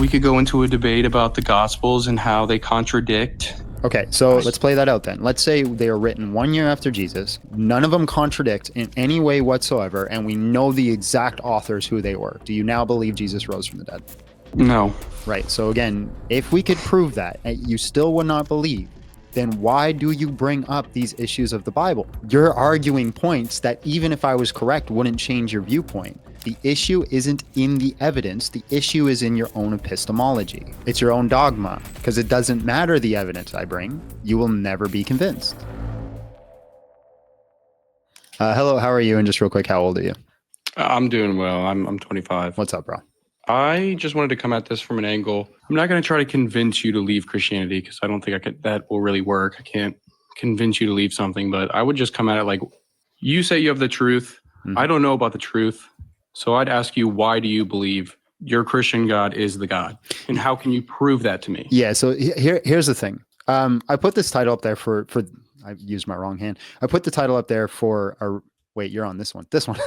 We could go into a debate about the Gospels and how they contradict. Okay, so let's play that out then. Let's say they are written 1 year after Jesus. None of them contradict in any way whatsoever, and we know the exact authors who they were. Do you now believe Jesus rose from the dead? No. Right, so again, if we could prove that and you still would not believe, then why do you bring up these issues of the Bible? You're arguing points that even if I was correct wouldn't change your viewpoint. The issue isn't in the evidence. The issue is in your own epistemology. It's your own dogma, because it doesn't matter the evidence I bring. You will never be convinced. Hello, how are you? And just real quick, how old are you? I'm doing well. I'm 25. What's up, bro? I just wanted to come at this from an angle. I'm not going to try to convince you to leave Christianity because I don't think that will really work. I can't convince you to leave something, but I would just come at it like, you say you have the truth. I don't know about the truth. So I'd ask you, why do you believe your Christian God is the God? And how can you prove that to me? Yeah, so here's the thing. I put this title up there for I used my wrong hand. I put the title up there for wait, you're on this one. This one.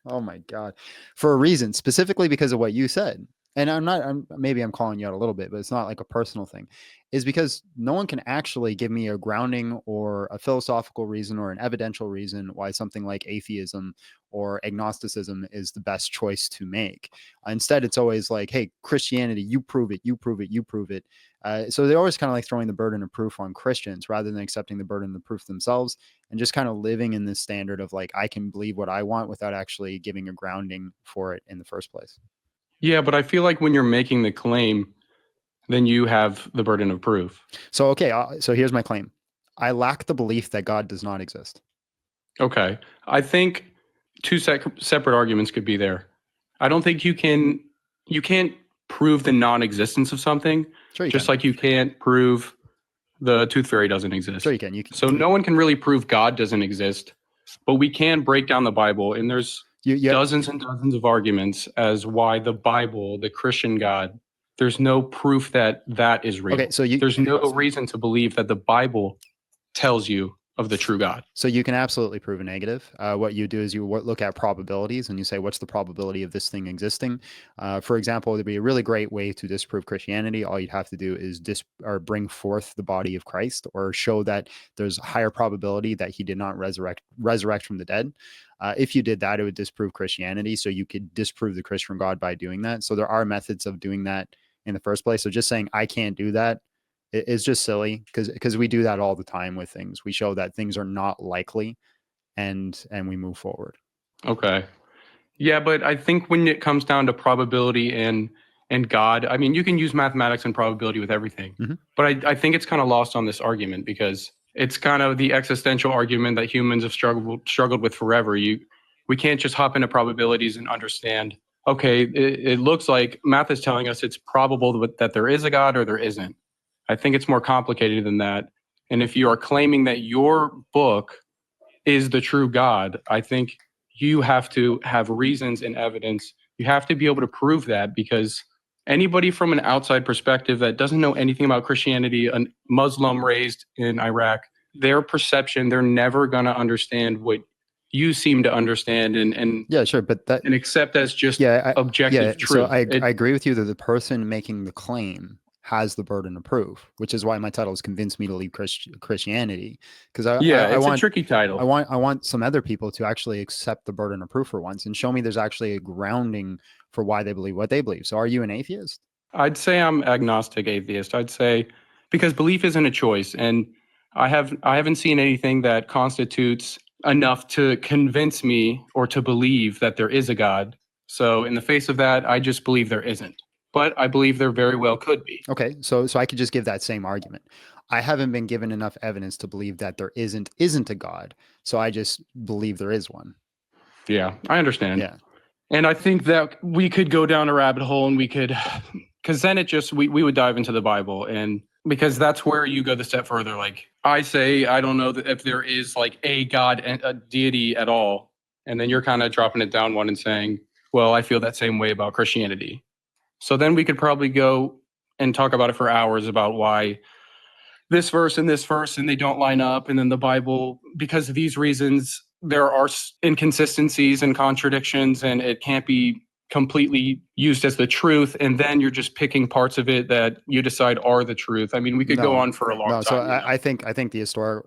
Oh my God. For a reason, specifically because of what you said. And maybe I'm calling you out a little bit, but it's not like a personal thing. Is because no one can actually give me a grounding or a philosophical reason or an evidential reason why something like atheism or agnosticism is the best choice to make. Instead, it's always like, hey, Christianity, you prove it, you prove it, you prove it. So they're always kind of like throwing the burden of proof on Christians rather than accepting the burden of proof themselves and just kind of living in this standard of like, I can believe what I want without actually giving a grounding for it in the first place. Yeah, but I feel like when you're making the claim, then you have the burden of proof. So, okay, so here's my claim. I lack the belief that God does not exist. Okay. I think two separate arguments could be there. I don't think you can't prove the non-existence of something, Sure you just can. like you can't prove the tooth fairy doesn't exist. Sure you can. So no one can really prove God doesn't exist, but we can break down the Bible, and there's dozens and dozens of arguments as why the Bible, the Christian God, there's no proof that is real. Okay, so there's no reason to believe that the Bible tells you of the true God. So you can absolutely prove a negative. What you do is you look at probabilities and you say, what's the probability of this thing existing? For example, it'd be a really great way to disprove Christianity. All you'd have to do is bring forth the body of Christ or show that there's a higher probability that he did not resurrect from the dead. If you did that, it would disprove Christianity. So you could disprove the Christian God by doing that. So there are methods of doing that in the first place. So just saying, I can't do that, it's just silly because we do that all the time with things. We show that things are not likely and we move forward. Okay. Yeah, but I think when it comes down to probability and God, I mean, you can use mathematics and probability with everything. Mm-hmm. But I think it's kind of lost on this argument because it's kind of the existential argument that humans have struggled with forever. We can't just hop into probabilities and understand, okay, it looks like math is telling us it's probable that there is a God or there isn't. I think it's more complicated than that. And if you are claiming that your book is the true God, I think you have to have reasons and evidence. You have to be able to prove that because anybody from an outside perspective that doesn't know anything about Christianity, a Muslim raised in Iraq, their perception, they're never going to understand what you seem to understand and yeah, sure, but that and accept as just objective truth. So I agree with you that the person making the claim has the burden of proof, which is why my title is "Convince Me to Leave Christianity." Because it's a tricky title. I want some other people to actually accept the burden of proof for once and show me there's actually a grounding for why they believe what they believe. So, are you an atheist? I'd say I'm agnostic atheist. I'd say because belief isn't a choice, and I haven't seen anything that constitutes enough to convince me or to believe that there is a God. So, in the face of that, I just believe there isn't. But I believe there very well could be. Okay, so I could just give that same argument. I haven't been given enough evidence to believe that there isn't a God, so I just believe there is one. Yeah, I understand. Yeah. And I think that we could go down a rabbit hole and we could, because then we would dive into the Bible, and because that's where you go the step further. Like I say, I don't know that if there is like a God and a deity at all. And then you're kind of dropping it down one and saying, well, I feel that same way about Christianity. So then we could probably go and talk about it for hours about why this verse and they don't line up. And then the Bible, because of these reasons, there are inconsistencies and contradictions, and it can't be completely used as the truth, and then you're just picking parts of it that you decide are the truth. I mean, we could go on for a long time. So I think the historic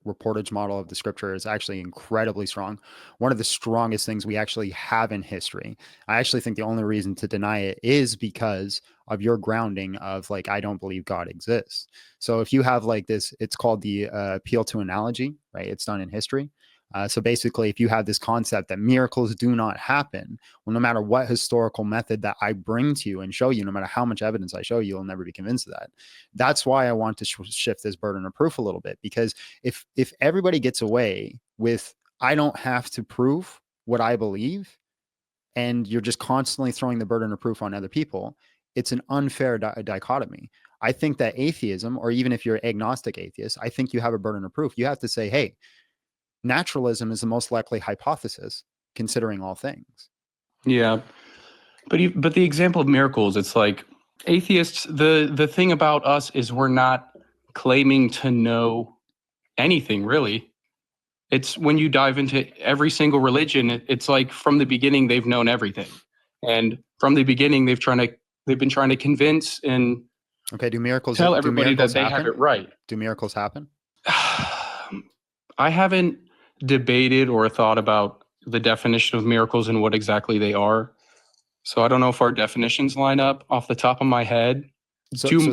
reportage model of the scripture is actually incredibly strong. One of the strongest things we actually have in history. I actually think the only reason to deny it is because of your grounding of like, I don't believe God exists. So if you have like this, it's called the appeal to analogy, right? It's done in history. So basically, if you have this concept that miracles do not happen, well, no matter what historical method that I bring to you and show you, no matter how much evidence I show you, you'll never be convinced of that. That's why I want to shift this burden of proof a little bit, because if everybody gets away with, I don't have to prove what I believe, and you're just constantly throwing the burden of proof on other people, it's an unfair dichotomy. I think that atheism, or even if you're agnostic atheist, I think you have a burden of proof. You have to say, hey, naturalism is the most likely hypothesis, considering all things. Yeah, but the example of miracles, it's like atheists. The thing about us is we're not claiming to know anything really. It's when you dive into every single religion, it's like from the beginning they've known everything, and from the beginning they've been trying to convince and do miracles tell everybody that they have it right. Do miracles happen? I haven't debated or thought about the definition of miracles and what exactly they are. So I don't know if our definitions line up off the top of my head. Do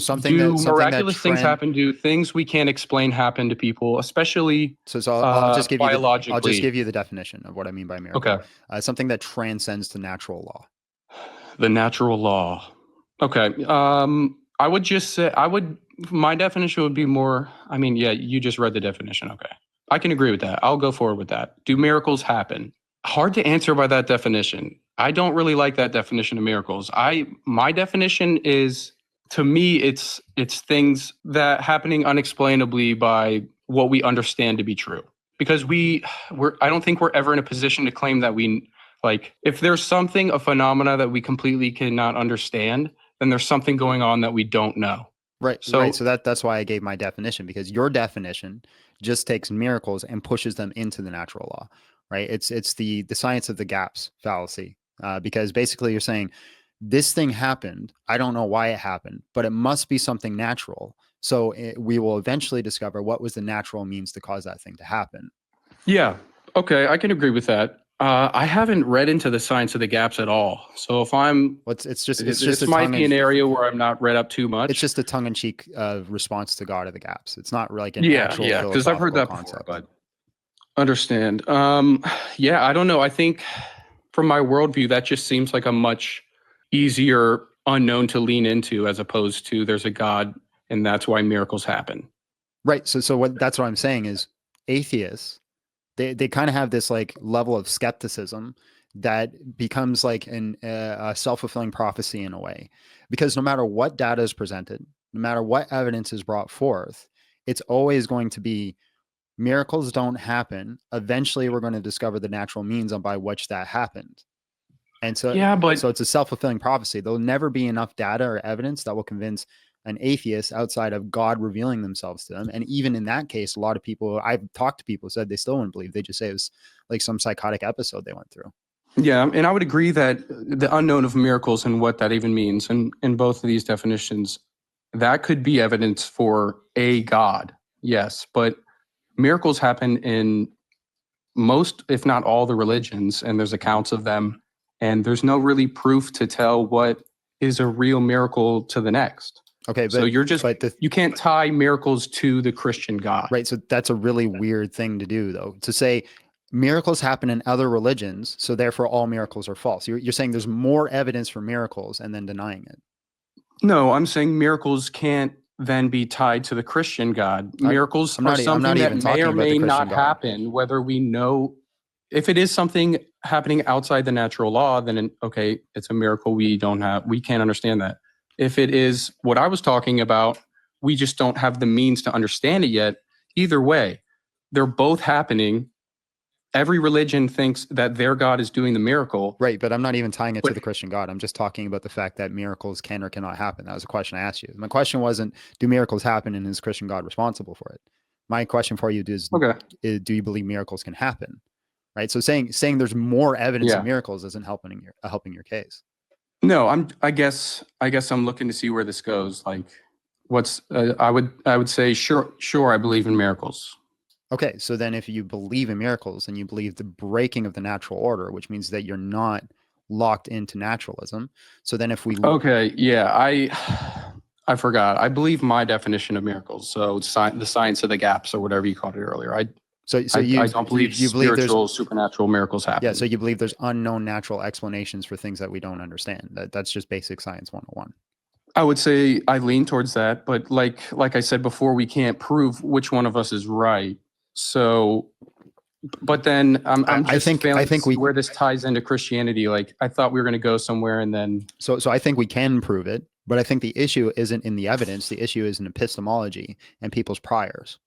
miraculous things happen? Do things we can't explain happen to people, especially I'll just give biologically? I'll just give you the definition of what I mean by miracle. Okay. Something that transcends the natural law. The natural law. Okay. I would just say my definition would be more, I mean, yeah, you just read the definition. Okay. I can agree with that. I'll go forward with that. Do miracles happen? Hard to answer by that definition. I don't really like that definition of miracles. My definition is, to me, it's things that happening unexplainably by what we understand to be true. Because I don't think we're ever in a position to claim that if there's something, a phenomena that we completely cannot understand, then there's something going on that we don't know. Right. So that's why I gave my definition, because your definition just takes miracles and pushes them into the natural law, right? It's the science of the gaps fallacy, because basically you're saying this thing happened. I don't know why it happened, but it must be something natural. So we will eventually discover what was the natural means to cause that thing to happen. Yeah. Okay. I can agree with that. I haven't read into the science of the gaps at all. So if this might be an area where I'm not read up too much. It's just a tongue-in-cheek response to God of the gaps. It's not like an actual because I've heard that concept. before. But understand. I don't know. I think from my worldview, that just seems like a much easier unknown to lean into, as opposed to there's a God and that's why miracles happen. Right. So that's what I'm saying is atheists, they kind of have this like level of skepticism that becomes like a self-fulfilling prophecy in a way, because no matter what data is presented, no matter what evidence is brought forth, it's always going to be miracles don't happen. Eventually we're going to discover the natural means by which that happened. And so, so it's a self-fulfilling prophecy. There'll never be enough data or evidence that will convince an atheist outside of God revealing themselves to them. And even in that case, a lot of people I've talked to people said they still wouldn't believe. They just say it was like some psychotic episode they went through. Yeah. And I would agree that the unknown of miracles and what that even means, and in both of these definitions, that could be evidence for a God. Yes. But miracles happen in most, if not all, the religions, and there's accounts of them. And there's no really proof to tell what is a real miracle to the next. Okay, but so you can't tie miracles to the Christian God. Right. So that's a really weird thing to do, though, to say miracles happen in other religions, so therefore all miracles are false. You're saying there's more evidence for miracles and then denying it. No, I'm saying miracles can't then be tied to the Christian God. Miracles are something that may or may not happen, whether we know. If it is something happening outside the natural law, then it's a miracle we can't understand that. If it is what I was talking about, we just don't have the means to understand it yet. Either way, they're both happening. Every religion thinks that their God is doing the miracle. Right, but I'm not even tying it to the Christian God. I'm just talking about the fact that miracles can or cannot happen. That was a question I asked you. My question wasn't, do miracles happen and is Christian God responsible for it? My question for you is, do you believe miracles can happen? right? So saying there's more evidence of Yeah. miracles isn't helping your case. No, I guess I'm looking to see where this goes. Like, what's I would say sure I believe in miracles. Okay, so then if you believe in miracles and you believe the breaking of the natural order, which means that you're not locked into naturalism. So then if we Okay, yeah, I forgot. I believe my definition of miracles. So the science of the gaps or whatever you called it earlier. I don't believe you believe there's spiritual supernatural miracles happen. yeah, so you believe there's unknown natural explanations for things that we don't understand. That's just basic science 101. I would say I lean towards that, but like I said before, we can't prove which one of us is right. So, but then I'm just failing to see where this ties into Christianity. Like I thought we were going to go somewhere, and then so I think we can prove it, but I think the issue isn't in the evidence. The issue is in epistemology and people's priors.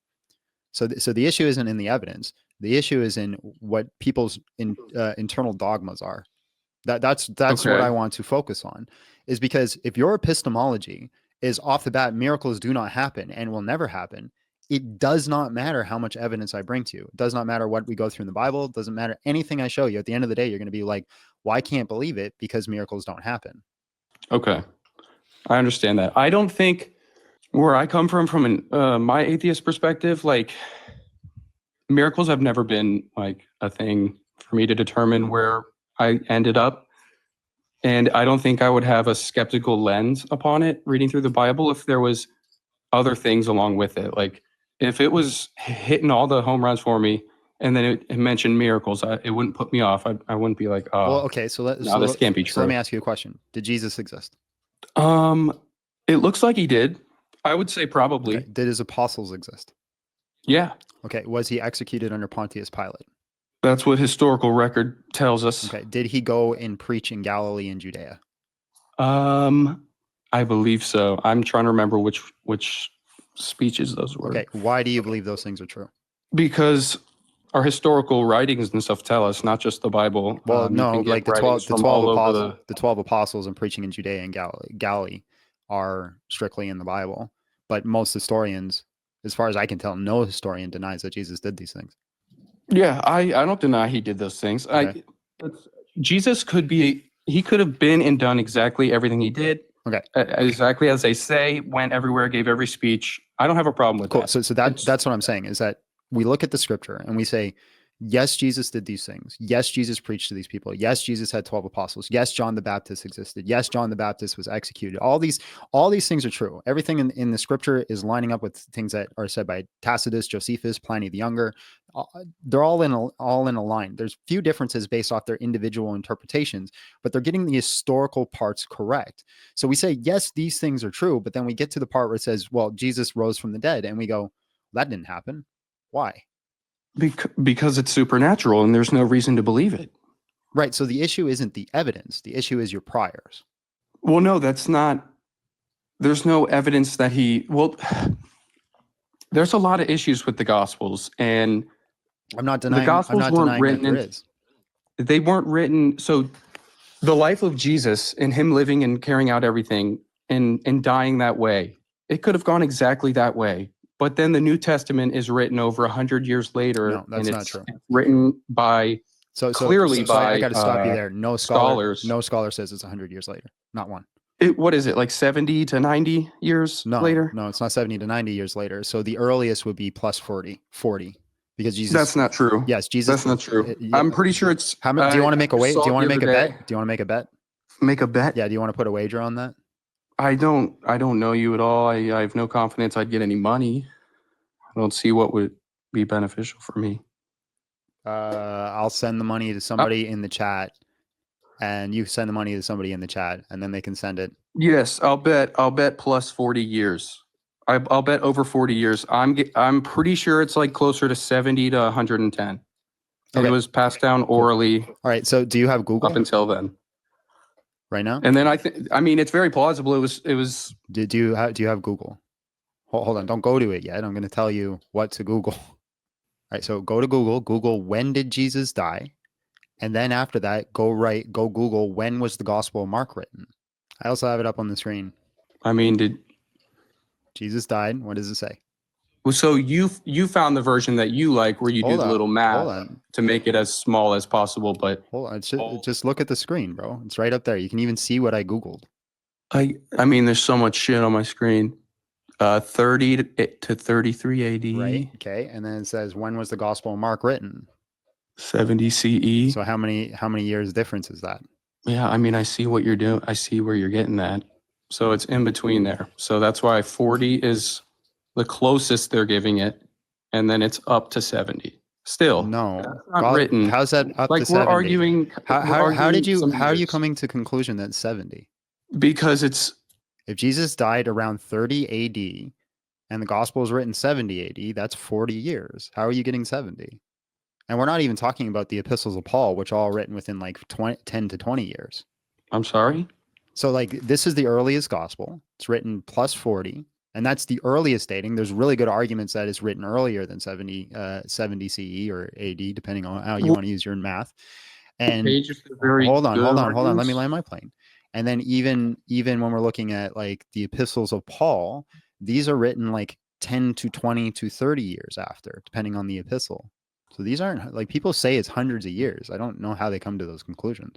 So the issue isn't in the evidence. The issue is in what people's internal dogmas are. That's Okay. what I want to focus on, is because if your epistemology is off the bat, miracles do not happen and will never happen, it does not matter how much evidence I bring to you. It does not matter what we go through in the Bible. It doesn't matter anything I show you. At the end of the day, you're going to be like, well, I can't believe it because miracles don't happen. Okay, I understand that. I don't think where I come from my atheist perspective, like miracles have never been like a thing for me to determine where I ended up. And I don't think I would have a skeptical lens upon it reading through the Bible if there was other things along with it. Like if it was hitting all the home runs for me and then it mentioned miracles, it wouldn't put me off. I wouldn't be like, oh, Well, okay. this can't be true. So let me ask you a question. Did Jesus exist? It looks like he did. I would say probably. Okay. Did his apostles exist? Yeah. Okay. Was he executed under Pontius Pilate? That's what historical record tells us. Okay. Did he go and preach in Galilee and Judea? I believe so. I'm trying to remember which speeches those were. Okay. Why do you believe those things are true? Because our historical writings and stuff tell us, not just the Bible. Well, no, like the 12 apostles and preaching in Judea and Galilee are strictly in the Bible. But most historians, as far as I can tell, no historian denies that Jesus did these things. Yeah, I don't deny he did those things. Okay. Jesus could have been and done exactly everything he did. Okay. Exactly as they say, went everywhere, gave every speech. I don't have a problem with that. So that's what I'm saying, is that we look at the scripture and we say, yes, Jesus did these things. Yes, Jesus preached to these people. Yes, Jesus had 12 apostles. Yes, John the Baptist existed. Yes, John the Baptist was executed. All these things are true. Everything in the scripture is lining up with things that are said by Tacitus, Josephus, Pliny the Younger. They're all in a line. There's few differences based off their individual interpretations, but they're getting the historical parts correct. So we say, yes, these things are true, but then we get to the part where it says, well, Jesus rose from the dead, and we go, that didn't happen. Why? Because it's supernatural and there's no reason to believe it. Right. So the issue isn't the evidence. The issue is your priors. Well, no, that's not. There's no evidence that there's a lot of issues with the Gospels, and I'm not denying. The Gospels weren't written. They weren't written. So the life of Jesus and him living and carrying out everything and dying that way, it could have gone exactly that way. But then the New Testament is written over 100 years later. No, that's and not true. Written by clearly by I got to stop you there. No scholars. No scholar says it's 100 years later. Not one. What is it, like 70 to 90 years later? No, it's not 70 to 90 years later. So the earliest would be plus 40, because Jesus. That's not true. Yes, Jesus. That's not true. I'm pretty sure it's. How many? Do you want to make a bet? Do you want to make a bet? Do you want to make a bet? Make a bet? Yeah. Do you want to put a wager on that? I don't know you at all. I have no confidence I'd get any money. I don't see what would be beneficial for me. I'll send the money to somebody in the chat, and you send the money to somebody in the chat, and then they can send it. Yes, I'll bet plus 40 years. I'll bet over 40 years. I'm pretty sure it's like closer to 70 to 110. And Okay. It was passed down orally. All right. So do you have Google up until then? Right now? And then I mean, it's very plausible. It was. Do you have Google? Hold on. Don't go to it yet. I'm going to tell you what to Google. All right. So go to Google. Google, when did Jesus die? And then after that, go Google, when was the Gospel of Mark written? I also have it up on the screen. I mean, did Jesus died? What does it say? Well, so you found the version that you like, where you do the little math to make it as small as possible. But hold on, just look at the screen, bro. It's right up there. You can even see what I Googled. I mean, there's so much shit on my screen. 30 to 33 AD. Right. Okay. And then it says, when was the Gospel of Mark written? 70 CE. So how many years difference is that? Yeah, I mean, I see what you're doing. I see where you're getting that. So it's in between there. So that's why 40 is the closest they're giving it, and then it's up to 70. Still, no, that's not written. How's that up like to 70? We're arguing. How are you coming to conclusion that 70? Because it's, if Jesus died around 30 AD and the Gospel was written 70 AD, that's 40 years. How are you getting 70? And we're not even talking about the epistles of Paul, which are all written within like 10 to 20 years. I'm sorry? So like this is the earliest gospel. It's written plus 40. And that's the earliest dating. There's really good arguments that it's written earlier than 70 CE or AD, depending on how you want to use your math. And hold on. Let me land my plane. And then even when we're looking at like the epistles of Paul, these are written like 10 to 20 to 30 years after, depending on the epistle. So these aren't, like, people say it's hundreds of years. I don't know how they come to those conclusions.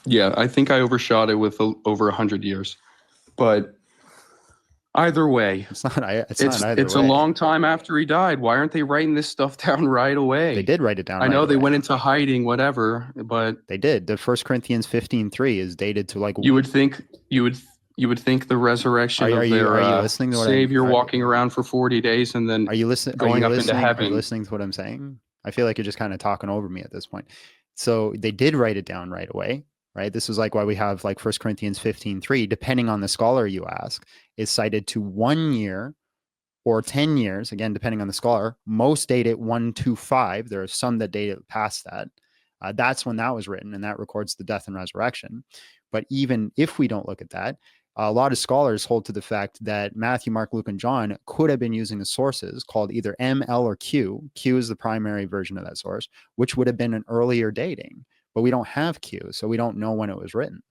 Yeah, I think I overshot it with over 100 years. But either way, it's a long time after he died. Why aren't they writing this stuff down right away? They did write it down. I know they went into hiding, whatever, but they did. The 1 Corinthians 15:3 is dated to like. You would think the resurrection of their Savior walking around for 40 days and then going up into heaven. Are you listening to what I'm saying? I feel like you're just kind of talking over me at this point. So they did write it down right away, right? This is like why we have like 1 Corinthians 15:3, depending on the scholar you ask, is cited to 1 year or 10 years, again, depending on the scholar. Most date it 125. There are some that date it past that. That's when that was written, and that records the death and resurrection. But even if we don't look at that, a lot of scholars hold to the fact that Matthew, Mark, Luke, and John could have been using the sources called either M, L, or Q. Q is the primary version of that source, which would have been an earlier dating. But we don't have Q, so we don't know when it was written.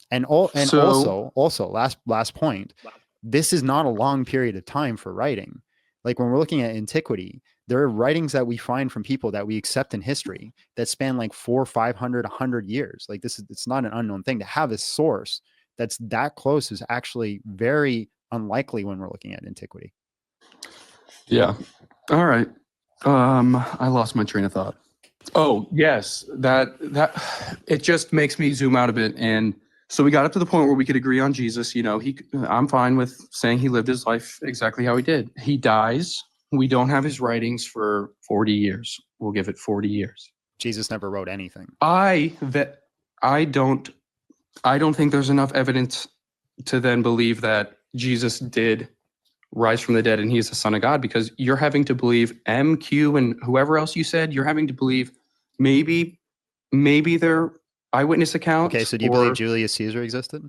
And also, last point, this is not a long period of time for writing. Like when we're looking at antiquity, there are writings that we find from people that we accept in history that span like 400, 500, 100 years. Like it's not an unknown thing. To have a source that's that close is actually very unlikely when we're looking at antiquity. Yeah. All right. I lost my train of thought. Oh, yes. That it just makes me zoom out a bit. And so we got up to the point where we could agree on Jesus. I'm fine with saying he lived his life exactly how he did. He dies. We don't have his writings for 40 years. We'll give it 40 years. Jesus never wrote anything. I don't think there's enough evidence to then believe that Jesus did rise from the dead and he is the Son of God, because you're having to believe M, Q, and whoever else you said, you're having to believe maybe they're eyewitness accounts. Okay, so do you believe Julius Caesar existed?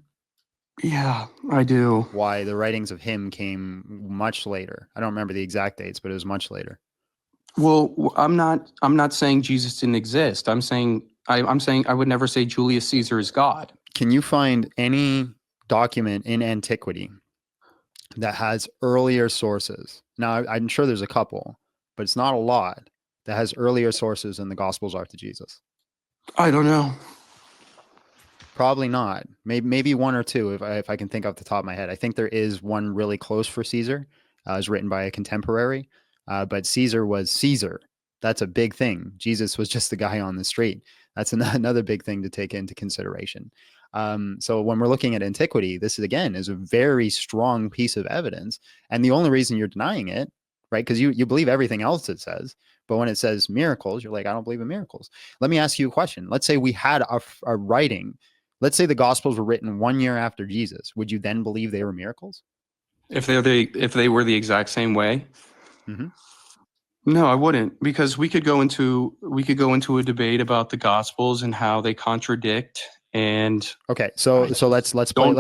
Yeah, I do. Why? The writings of him came much later. I don't remember the exact dates, but it was much later. Well, I'm not saying Jesus didn't exist. I'm saying I would never say Julius Caesar is God. Can you find any document in antiquity that has earlier sources? Now, I'm sure there's a couple, but it's not a lot that has earlier sources than the Gospels are to Jesus. I don't know. Probably not. Maybe one or two, if I can think off the top of my head. I think there is one really close for Caesar. It was written by a contemporary, but Caesar was Caesar. That's a big thing. Jesus was just the guy on the street. That's another big thing to take into consideration. So when we're looking at antiquity, this is a very strong piece of evidence. And the only reason you're denying it, right? Because you believe everything else it says, but when it says miracles, you're like, I don't believe in miracles. Let me ask you a question. Let's say we had a writing. Let's say the Gospels were written 1 year after Jesus. Would you then believe they were miracles? If they were the exact same way? Mm-hmm. No, I wouldn't, because we could go into a debate about the Gospels and how they contradict. And okay, so let's play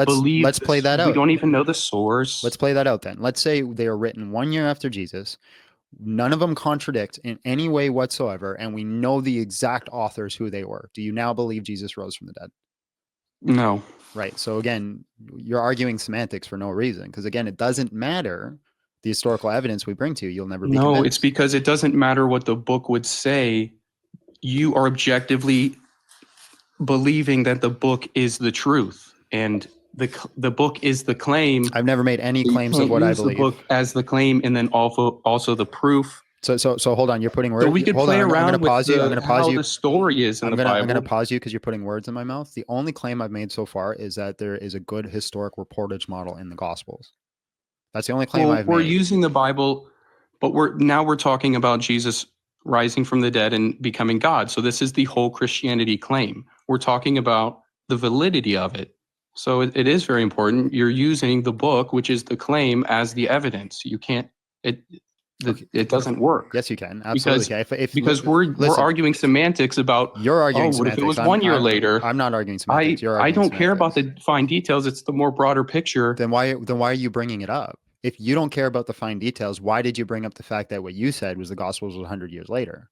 that out. We don't even know the source. Let's play that out then. Let's say they are written 1 year after Jesus. None of them contradict in any way whatsoever, and we know the exact authors who they were. Do you now believe Jesus rose from the dead? No. Right. So again, you're arguing semantics for no reason, because again, it doesn't matter the historical evidence we bring to you, you'll never be No, convinced. it's because it doesn't matter what the book would say. You are objectively believing that the book is the truth, and the book is the claim. I've never made any You claims of can't what I use the believe. book as the claim and then also the proof. So hold on. You're putting words. So we could hold play on. I'm around going to pause with you. I'm going to pause how you. the story is in the I'm Bible. going to pause you because you're putting words in my mouth. The only claim I've made so far is that there is a good historic reportage model in the Gospels. That's the only claim I've We're made. using the Bible, but we're talking about Jesus rising from the dead and becoming God. So this is the whole Christianity claim. We're talking about the validity of it. So it is very important. You're using the book, which is the claim, as the evidence. You can't. It doesn't work. Yes, you can. Absolutely. Because we're arguing semantics about. You're arguing what semantics. if it was 1 year later? I'm not arguing semantics. I don't care about the fine details. It's the more broader picture. Then why are you bringing it up? If you don't care about the fine details, why did you bring up the fact that what you said was the Gospels was 100 years later?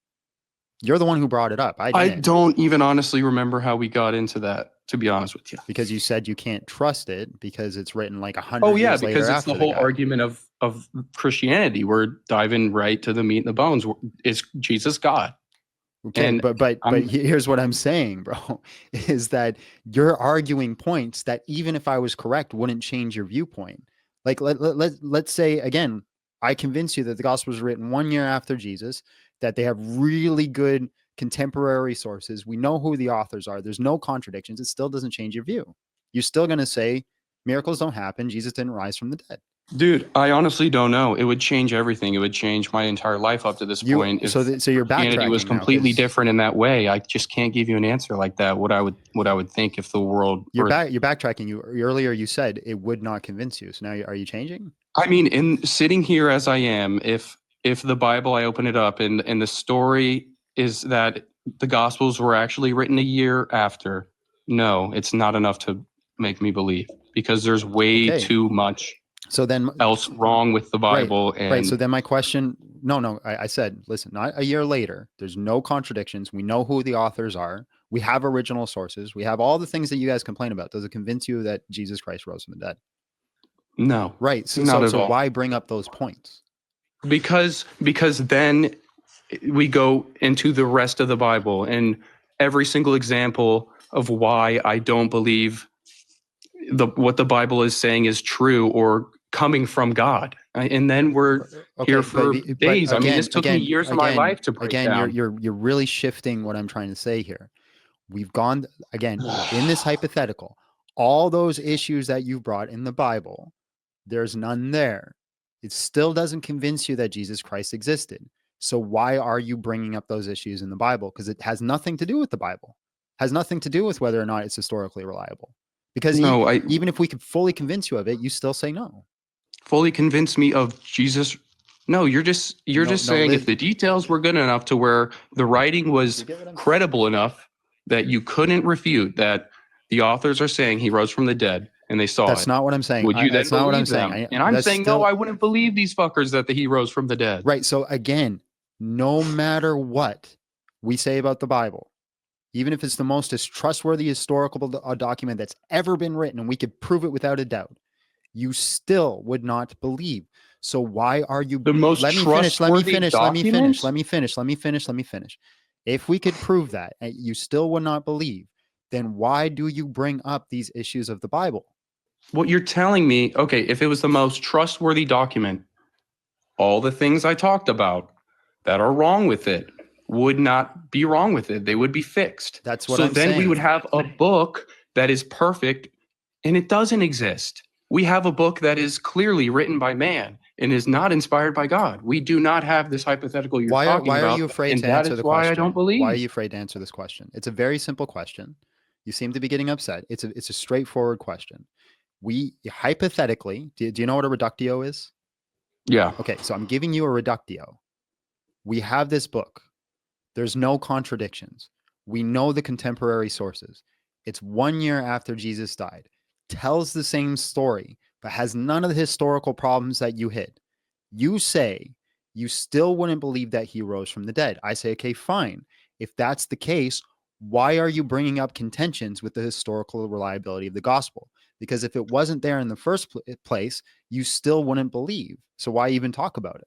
You're the one who brought it up. I don't even honestly remember how we got into that, to be honest with you. Because you said you can't trust it because it's written like 100 years later. Oh yeah, because it's the whole argument of Christianity. We're diving right to the meat and the bones. Is Jesus God? Okay, and but here's what I'm saying, bro, is that you're arguing points that even if I was correct, wouldn't change your viewpoint. Like let's say again, I convince you that the gospel was written 1 year after Jesus, that they have really good contemporary sources. We know who the authors are. There's no contradictions. It still doesn't change your view. You're still going to say miracles don't happen. Jesus didn't rise from the dead. Dude, I honestly don't know. It would change everything. It would change my entire life up to this point. So you're backtracking. Christianity was completely different in that way. I just can't give you an answer like that. What I would think if the world. You're backtracking. Earlier you said it would not convince you. So now are you changing? I mean, in sitting here as I am, if the Bible, I open it up and the story is that the Gospels were actually written a year after, no, it's not enough to make me believe, because there's way too much else wrong with the Bible. Right. So then my question, I said, listen, not a year later, there's no contradictions. We know who the authors are. We have original sources. We have all the things that you guys complain about. Does it convince you that Jesus Christ rose from the dead? No. Right. So why bring up those points? Because then we go into the rest of the Bible and every single example of why I don't believe what the Bible is saying is true or coming from God. And then we're here for days. Again, this took me years of my life to break down. You're really shifting what I'm trying to say here. We've gone, again, in this hypothetical, all those issues that you brought in the Bible, there's none there. It still doesn't convince you that Jesus Christ existed. So why are you bringing up those issues in the Bible? Because it has nothing to do with the Bible. It has nothing to do with whether or not it's historically reliable. Because even if we could fully convince you of it, you still say no. Fully convince me of Jesus? No, you're just saying if the details were good enough to where the writing was credible enough that you couldn't refute that the authors are saying he rose from the dead and they saw it. That's not what I'm saying. Would you that's not what I'm saying. And I'm saying, no, I wouldn't believe these fuckers that he rose from the dead. Right. So again, no matter what we say about the Bible, even if it's the most trustworthy historical document that's ever been written, and we could prove it without a doubt, you still would not believe. So why are you the most trustworthy document? Let me finish. If we could prove that and you still would not believe, then why do you bring up these issues of the Bible? What you're telling me, okay, if it was the most trustworthy document, all the things I talked about that are wrong with it would not be wrong with it. They would be fixed. That's what I'm saying. So then we would have a book that is perfect, and it doesn't exist. We have a book that is clearly written by man and is not inspired by God. We do not have this hypothetical you're talking about. Why are you afraid to answer the question? Why I don't believe. Why are you afraid to answer this question? It's a very simple question. You seem to be getting upset. It's a straightforward question. We hypothetically, do you know what a reductio is? Yeah. Okay, so I'm giving you a reductio. We have this book. There's no contradictions. We know the contemporary sources. It's 1 year after Jesus died. Tells the same story, but has none of the historical problems that you hit. You say you still wouldn't believe that he rose from the dead. I say, okay, fine. If that's the case, why are you bringing up contentions with the historical reliability of the gospel? Because if it wasn't there in the first place, you still wouldn't believe. So why even talk about it?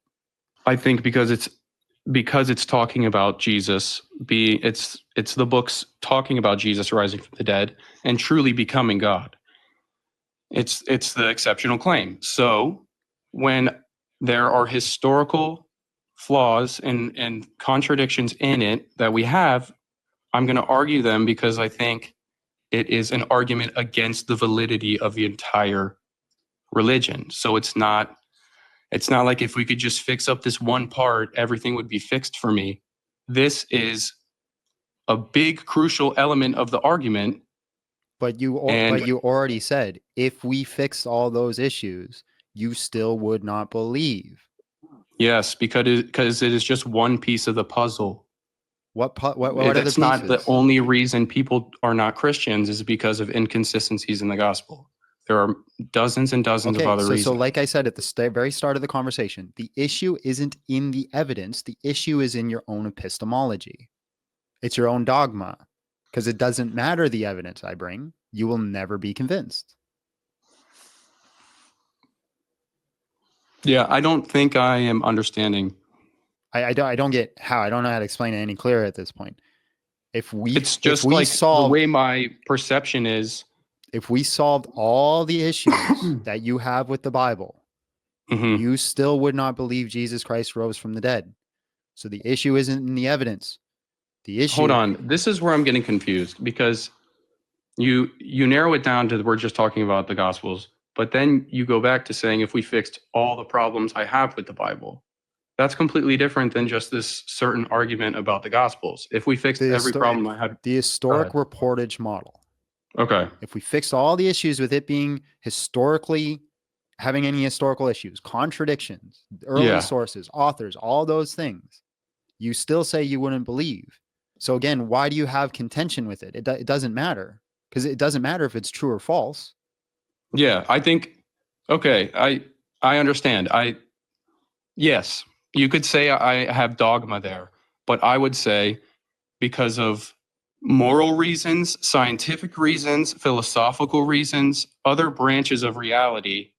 I think because it's talking about Jesus, it's the books talking about Jesus rising from the dead and truly becoming God. It's the exceptional claim. So when there are historical flaws and contradictions in it that we have, I'm going to argue them because I think it is an argument against the validity of the entire religion. So it's not like if we could just fix up this one part, everything would be fixed for me. This is a big crucial element of the argument. But you already said if we fixed all those issues, you still would not believe. Yes, because it is just one piece of the puzzle. What are the pieces? That's not the only reason people are not Christians is because of inconsistencies in the gospel. There are dozens and dozens of other reasons. So like I said at the very start of the conversation, the issue isn't in the evidence. The issue is in your own epistemology. It's your own dogma. Because it doesn't matter the evidence I bring. You will never be convinced. Yeah, I don't think I am understanding. I don't get how. I don't know how to explain it any clearer at this point. It's just like the way my perception is. If we solved all the issues that you have with the Bible, you still would not believe Jesus Christ rose from the dead. So the issue isn't in the evidence. The issue. Hold on. This is where I'm getting confused because you narrow it down to we're just talking about the Gospels, but then you go back to saying if we fixed all the problems I have with the Bible, that's completely different than just this certain argument about the Gospels. If we fixed every problem I had. The historic reportage model. Okay. If we fixed all the issues with it being historically having any historical issues, contradictions, early sources, authors, all those things, you still say you wouldn't believe. So again, why do you have contention with it? It doesn't matter because it doesn't matter if it's true or false. Yeah, I think, okay, I understand. Yes, you could say I have dogma there, but I would say because of moral reasons, scientific reasons, philosophical reasons, other branches of reality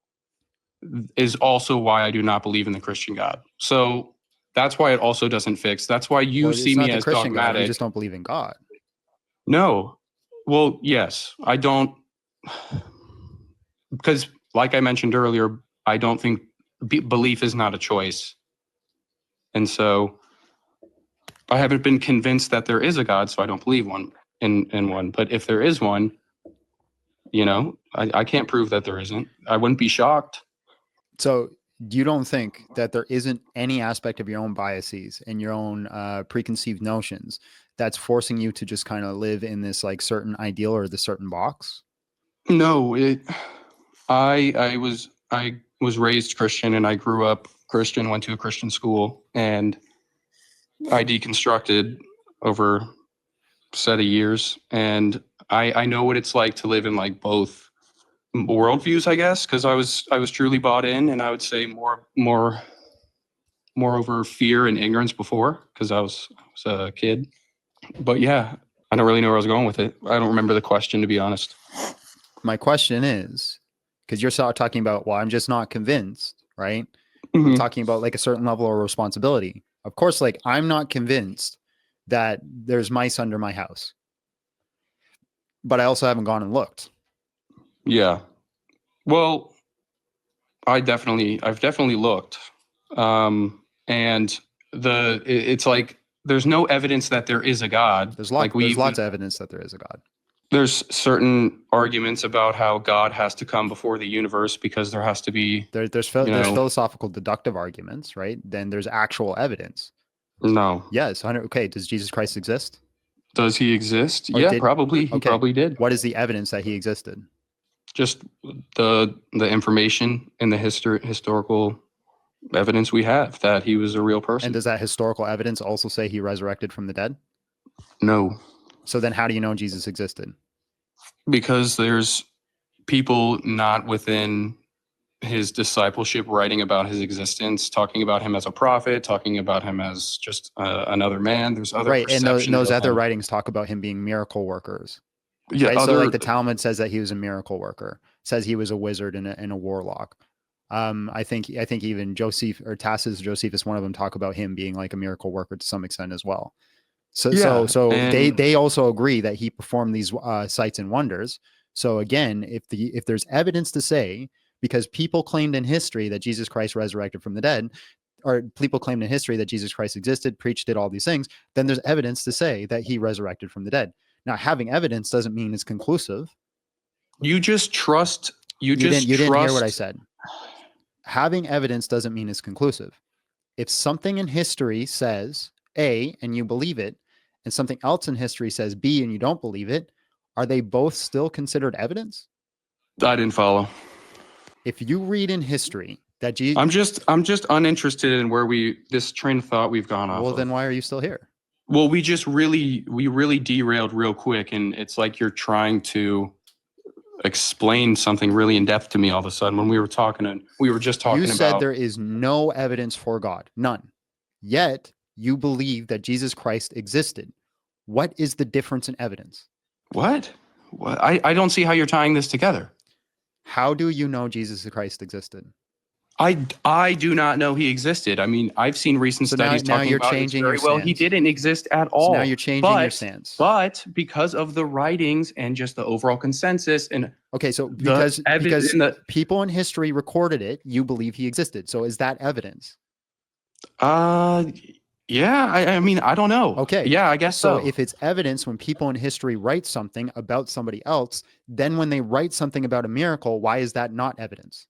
is also why I do not believe in the Christian God. So that's why it also doesn't fix. That's why you see me as Christian dogmatic. God, you just don't believe in God. No. Well, yes, I don't. Because like I mentioned earlier, I don't think belief is not a choice. And so I haven't been convinced that there is a God, so I don't believe in one. But if there is one, I can't prove that there isn't. I wouldn't be shocked. So you don't think that there isn't any aspect of your own biases and your own preconceived notions that's forcing you to just kind of live in this like certain ideal or the certain box? No, I was raised Christian and I grew up Christian, went to a Christian school, and I deconstructed over a set of years. And I know what it's like to live in like both worldviews, I guess, because I was truly bought in, and I would say more over fear and ignorance before because I was a kid. But yeah, I don't really know where I was going with it. I don't remember the question, to be honest. My question is, because you're talking about, well, I'm just not convinced, right? Mm-hmm. I'm talking about like a certain level of responsibility. Of course, like I'm not convinced that there's mice under my house, but I also haven't gone and looked. Yeah. Well, I've definitely looked. And it's like there's no evidence that there is a God. There's lots of evidence that there is a God. There's certain arguments about how God has to come before the universe because there has to be there's philosophical deductive arguments, right? Then there's actual evidence. No. Yes. Okay. Does Jesus Christ exist? Does he exist? Probably. He probably did. What is the evidence that he existed? Just the information and the historical evidence we have that he was a real person. And does that historical evidence also say he resurrected from the dead? No. So then how do you know Jesus existed? Because there's people not within his discipleship writing about his existence, talking about him as a prophet, talking about him as just another man. There's other right, and those other writings talk about him being miracle workers. Yeah, right? So like the Talmud says that he was a miracle worker, says he was a wizard and a warlock. I think even Joseph or Tacitus, Josephus, one of them talk about him being like a miracle worker to some extent as well. So they also agree that he performed these sights and wonders. So again, if there's evidence to say, because people claimed in history that Jesus Christ resurrected from the dead, or people claimed in history that Jesus Christ existed, preached, did all these things, then there's evidence to say that he resurrected from the dead. Now, having evidence doesn't mean it's conclusive. You just trust. You didn't hear what I said. Having evidence doesn't mean it's conclusive. If something in history says A and you believe it, and something else in history says B and you don't believe it, are they both still considered evidence? I didn't follow. If you read in history that Jesus, I'm just uninterested in where this train of thought we've gone off. Well, then why are you still here? Well, we really derailed real quick, and it's like you're trying to explain something really in depth to me all of a sudden when we were just talking about. You said there is no evidence for God, none. Yet you believe that Jesus Christ existed. What is the difference in evidence? What? I don't see how you're tying this together. How do you know Jesus Christ existed? I do not know he existed. I mean, I've seen recent studies talking about it very well. He didn't exist at all. So now you're changing your stance. But because of the writings and just the overall consensus and okay, so because people in history recorded it, you believe he existed. So is that evidence? Yeah. I mean, I don't know. Okay. Yeah, I guess so. So if it's evidence when people in history write something about somebody else, then when they write something about a miracle, why is that not evidence?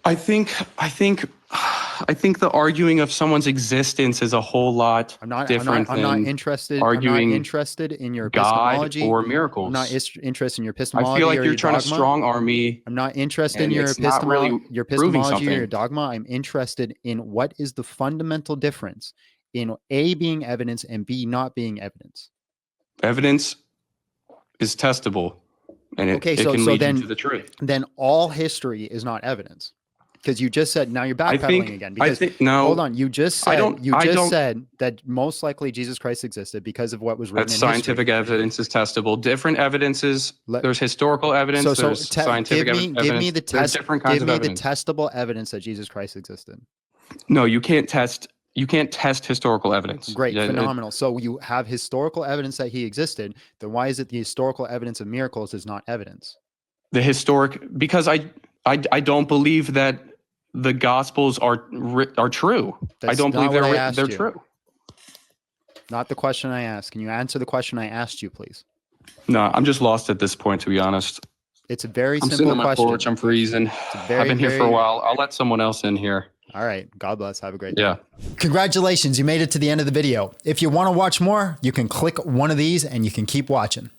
I think the arguing of someone's existence is a whole lot different. I'm not interested. Arguing I'm not interested in your epistemology God or miracles. I'm not interested in your epistemology. I feel like you're trying dogma. to strong arm me. I'm not interested in your epistemology or your dogma. I'm interested in what is the fundamental difference in A being evidence and B not being evidence. Evidence is testable, and it can lead you to the truth. Then all history is not evidence. Because you just said, now you're backpedaling again. Because hold on, you just said that most likely Jesus Christ existed because of what was written in history. Scientific evidence is testable. Different evidences. There's historical evidence. There's scientific evidence. Give me the testable evidence that Jesus Christ existed. No, you can't test. You can't test historical evidence. Great, phenomenal. So you have historical evidence that he existed. Then why is it the historical evidence of miracles is not evidence? Because I don't believe that the Gospels are true. I don't believe they're true. Not the question I asked. Can you answer the question I asked you, please? No, I'm just lost at this point, to be honest. It's a very simple question. I'm sitting on my porch. I'm freezing. I've been here for a while. I'll let someone else in here. All right. God bless. Have a great day. Yeah. Congratulations. You made it to the end of the video. If you want to watch more, you can click one of these and you can keep watching.